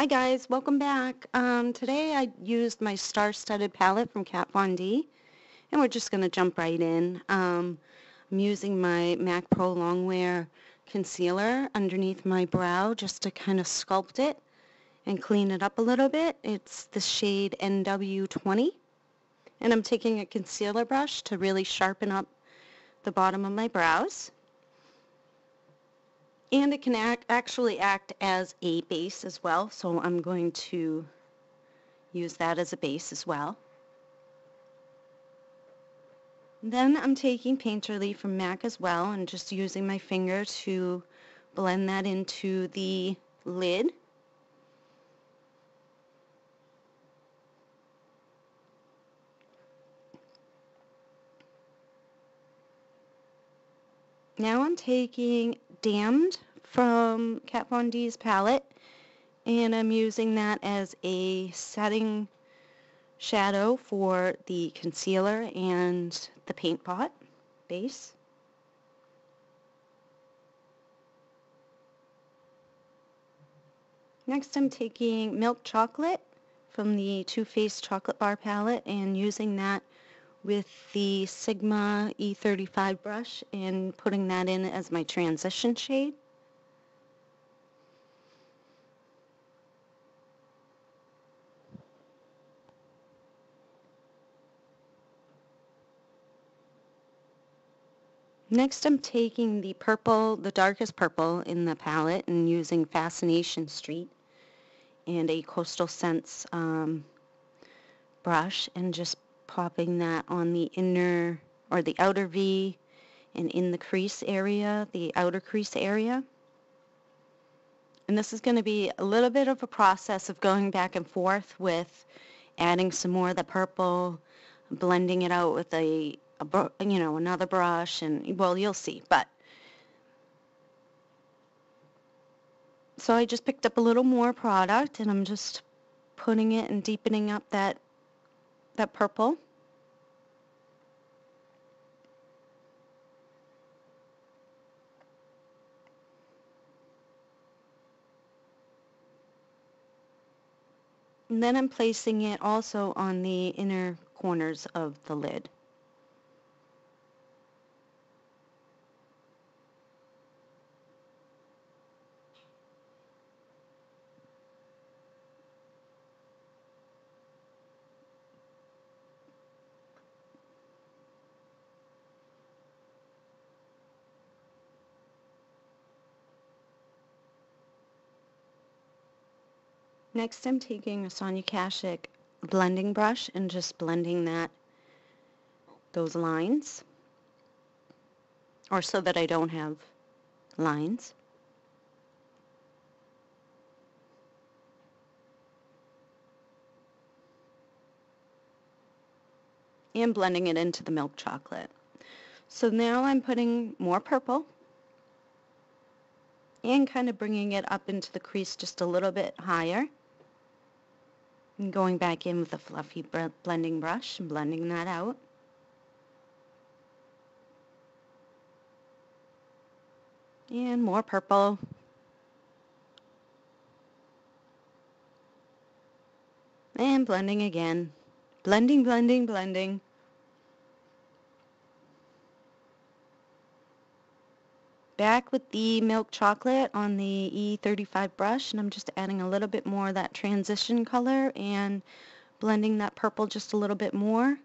Hi guys, welcome back. Today I used my star-studded palette from Kat Von D, and we're just going to jump right in. I'm using my MAC Pro Longwear concealer underneath my brow just to kind of sculpt it and clean it up a little bit. It's the shade NW20, and I'm taking a concealer brush to really sharpen up the bottom of my brows. And it can actually act as a base as well, so I'm going to use that as a base as well. Then I'm taking Painterly from MAC as well and just using my finger to blend that into the lid. Now I'm taking Damned from Kat Von D's palette, and I'm using that as a setting shadow for the concealer and the paint pot base. Next I'm taking Milk Chocolate from the Too Faced Chocolate Bar palette and using that with the Sigma E35 brush and putting that in as my transition shade. Next I'm taking the purple, the darkest purple in the palette, and using Fascination Street and a Coastal Scents brush and just popping that on the inner or the outer V and in the crease area, the outer crease area. And this is going to be a little bit of a process of going back and forth with adding some more of the purple, blending it out with another brush, and well, you'll see. But so I just picked up a little more product and I'm just putting it and deepening up that purple. And then I'm placing it also on the inner corners of the lid. Next I'm taking a Sonia Kashuk blending brush and just blending those lines, or so that I don't have lines. And blending it into the milk chocolate. So now I'm putting more purple and kind of bringing it up into the crease just a little bit higher. And going back in with a fluffy blending brush and blending that out. And more purple. And blending again. Blending, blending, blending. Back with the milk chocolate on the E35 brush, and I'm just adding a little bit more of that transition color and blending that purple just a little bit more.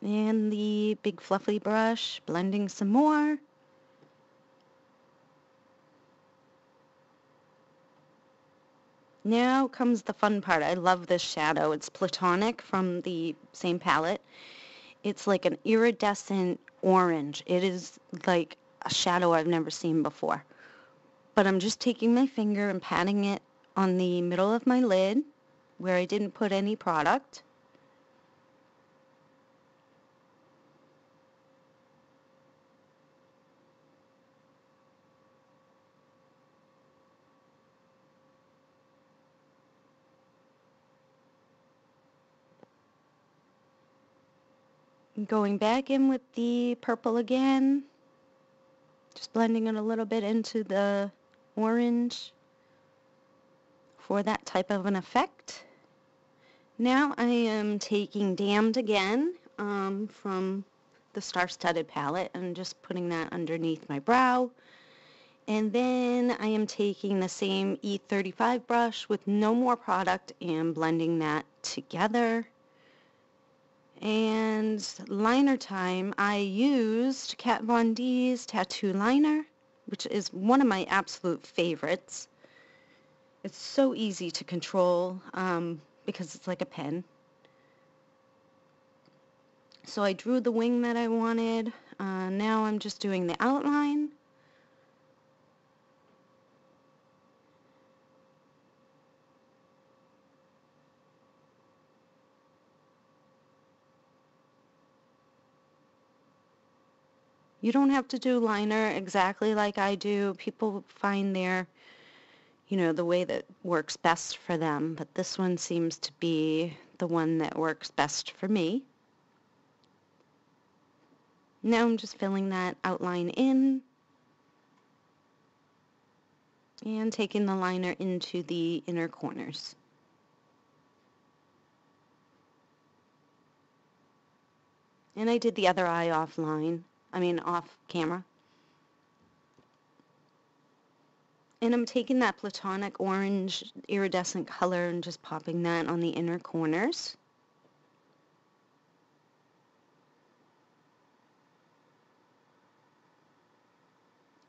And the big fluffy brush, blending some more. Now comes the fun part. I love this shadow. It's Platonic from the same palette. It's like an iridescent orange. It is like a shadow I've never seen before. But I'm just taking my finger and patting it on the middle of my lid where I didn't put any product. Going back in with the purple again, Just blending it a little bit into the orange for that type of an effect. Now I am taking Damned again from the Star-Studded palette and just putting that underneath my brow. And then I am taking the same E35 brush with no more product and blending that together. And liner time, I used Kat Von D's Tattoo Liner, which is one of my absolute favorites. It's so easy to control because it's like a pen. So I drew the wing that I wanted. Now I'm just doing the outline. You don't have to do liner exactly like I do. People find the way that works best for them, but this one seems to be the one that works best for me. Now I'm just filling that outline in and taking the liner into the inner corners. And I did the other eye off camera. And I'm taking that platonic orange iridescent color and just popping that on the inner corners.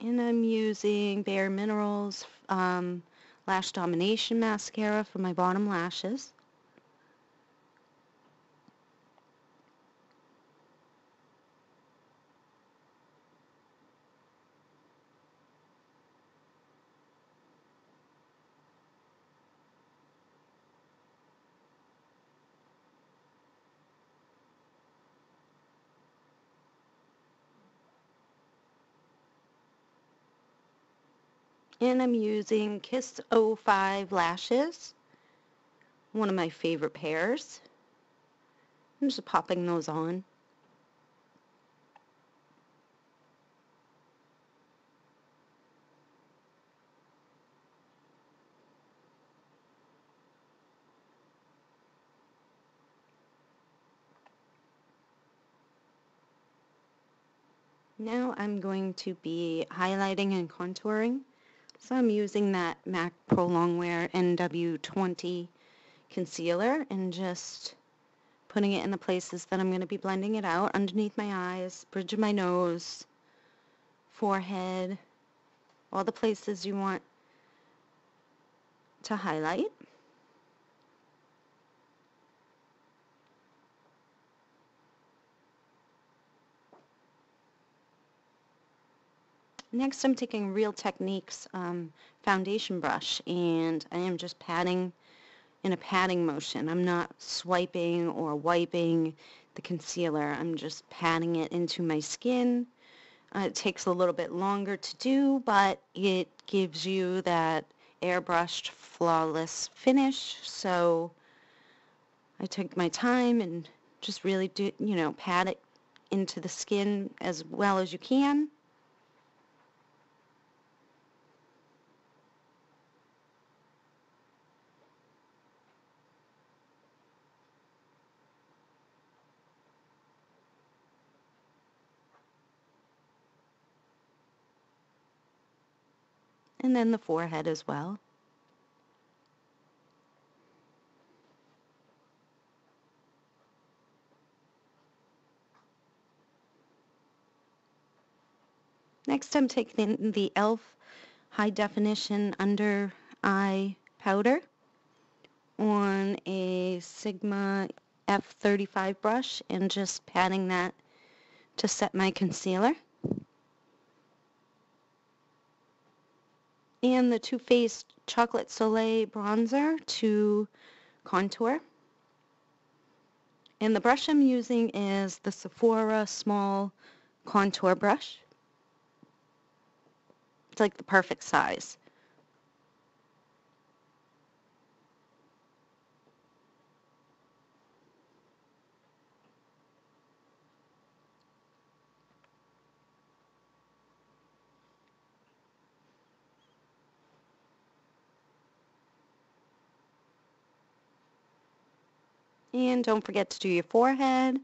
And I'm using Bare Minerals Lash Domination Mascara for my bottom lashes. And I'm using Kiss 05 lashes, one of my favorite pairs. I'm just popping those on. Now I'm going to be highlighting and contouring. So I'm using that MAC Pro Longwear NW20 concealer and just putting it in the places that I'm going to be blending it out, underneath my eyes, bridge of my nose, forehead, all the places you want to highlight. Next, I'm taking Real Techniques foundation brush, and I am just patting in a patting motion. I'm not swiping or wiping the concealer. I'm just patting it into my skin. It takes a little bit longer to do, but it gives you that airbrushed, flawless finish. So I took my time and just really pat it into the skin as well as you can. And then the forehead as well. Next, I'm taking the e.l.f. High Definition Under Eye Powder on a Sigma F35 brush and just patting that to set my concealer. And the Too Faced Chocolate Soleil Bronzer to contour. And the brush I'm using is the Sephora Small Contour Brush. It's like the perfect size. And don't forget to do your forehead.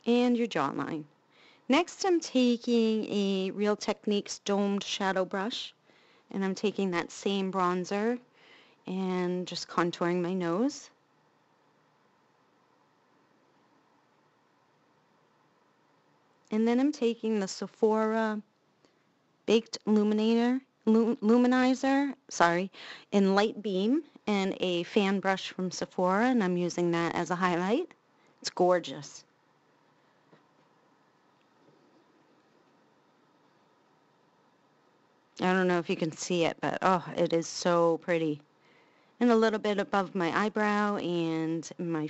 And your jawline. Next, I'm taking a Real Techniques domed shadow brush, and I'm taking that same bronzer and just contouring my nose. And then I'm taking the Sephora Baked Luminizer, in Light Beam, and a fan brush from Sephora, and I'm using that as a highlight. It's gorgeous. I don't know if you can see it, but oh, it is so pretty. And a little bit above my eyebrow and my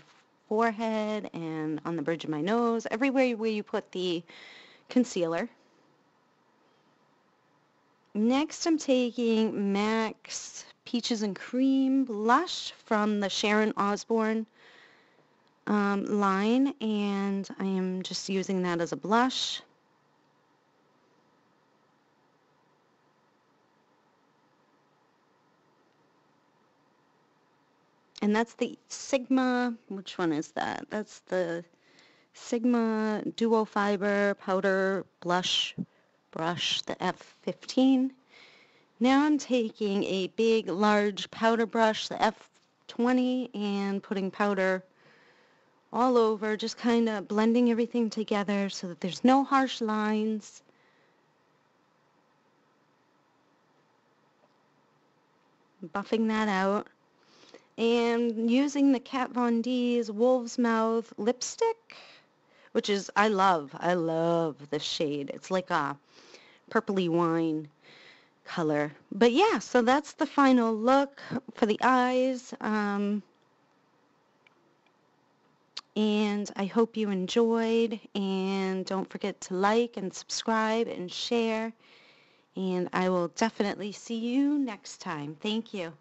forehead and on the bridge of my nose, everywhere where you put the concealer. Next, I'm taking MAC's Peaches and Cream blush from the Sharon Osbourne line, and I am just using that as a blush. And that's the Sigma, which one is that? That's the Sigma Duo Fiber Powder Blush Brush, the F15. Now I'm taking a big, large powder brush, the F20, and putting powder all over, just kind of blending everything together so that there's no harsh lines. Buffing that out. And using the Kat Von D's Wolf's Mouth lipstick, which is, I love this shade. It's like a purpley wine color. But yeah, so that's the final look for the eyes. And I hope you enjoyed. And don't forget to like and subscribe and share. And I will definitely see you next time. Thank you.